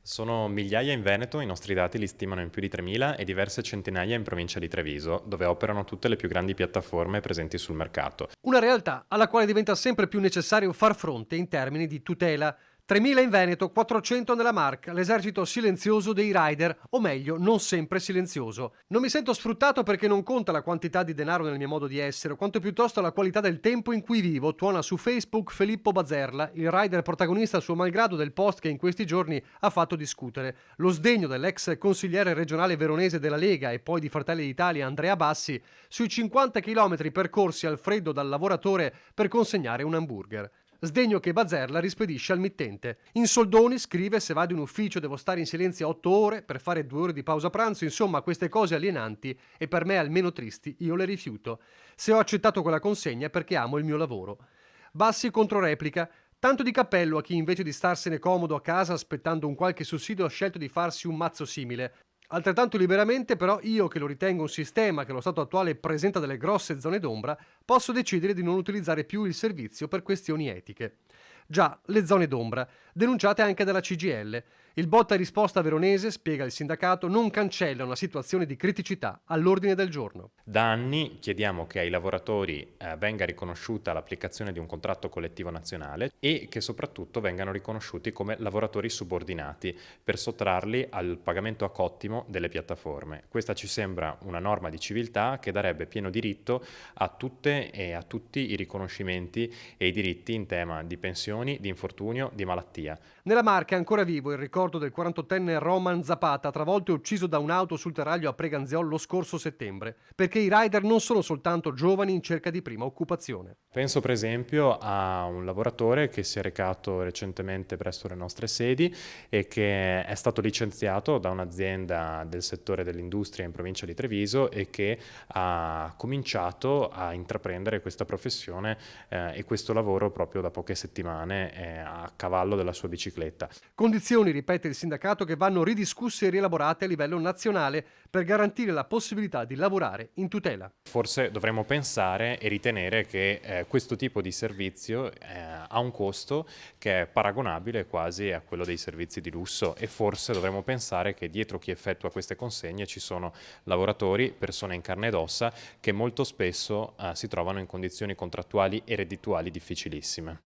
Sono migliaia in Veneto, i nostri dati li stimano in più di 3.000 e diverse centinaia in provincia di Treviso, dove operano tutte le più grandi piattaforme presenti sul mercato. Una realtà alla quale diventa sempre più necessario far fronte in termini di tutela. 3.000 in Veneto, 400 nella Marca, l'esercito silenzioso dei rider, o meglio, non sempre silenzioso. Non mi sento sfruttato perché non conta la quantità di denaro nel mio modo di essere, quanto piuttosto la qualità del tempo in cui vivo, tuona su Facebook Filippo Bazzerla, il rider protagonista a suo malgrado del post che in questi giorni ha fatto discutere. Lo sdegno dell'ex consigliere regionale veronese della Lega e poi di Fratelli d'Italia Andrea Bassi sui 50 km percorsi al freddo dal lavoratore per consegnare un hamburger. Sdegno che Bazzerla rispedisce al mittente. In soldoni scrive: se vado in ufficio devo stare in silenzio 8 ore per fare 2 ore di pausa pranzo, insomma queste cose alienanti e per me almeno tristi io le rifiuto. Se ho accettato quella consegna è perché amo il mio lavoro. Bassi controreplica: tanto di cappello a chi invece di starsene comodo a casa aspettando un qualche sussidio ha scelto di farsi un mazzo simile. Altrettanto liberamente, però, io che lo ritengo un sistema che allo stato attuale presenta delle grosse zone d'ombra, posso decidere di non utilizzare più il servizio per questioni etiche. Già, le zone d'ombra, denunciate anche dalla CGIL. Il botta e risposta veronese, spiega il sindacato, non cancella una situazione di criticità all'ordine del giorno. Da anni chiediamo che ai lavoratori venga riconosciuta l'applicazione di un contratto collettivo nazionale e che soprattutto vengano riconosciuti come lavoratori subordinati per sottrarli al pagamento a cottimo delle piattaforme. Questa ci sembra una norma di civiltà che darebbe pieno diritto a tutte e a tutti i riconoscimenti e i diritti in tema di pensioni, di infortunio, di malattia. Nella Marca è ancora vivo il ricordo del 48enne Roman Zapata, travolto e ucciso da un'auto sul terraglio a Preganziol lo scorso settembre, perché i rider non sono soltanto giovani in cerca di prima occupazione. Penso per esempio a un lavoratore che si è recato recentemente presso le nostre sedi e che è stato licenziato da un'azienda del settore dell'industria in provincia di Treviso e che ha cominciato a intraprendere questa professione e questo lavoro proprio da poche settimane a cavallo della sua bicicletta. Condizioni, ripete il sindacato, che vanno ridiscusse e rielaborate a livello nazionale per garantire la possibilità di lavorare in tutela. Forse dovremmo pensare e ritenere che questo tipo di servizio ha un costo che è paragonabile quasi a quello dei servizi di lusso e forse dovremmo pensare che dietro chi effettua queste consegne ci sono lavoratori, persone in carne ed ossa che molto spesso si trovano in condizioni contrattuali e reddituali difficilissime.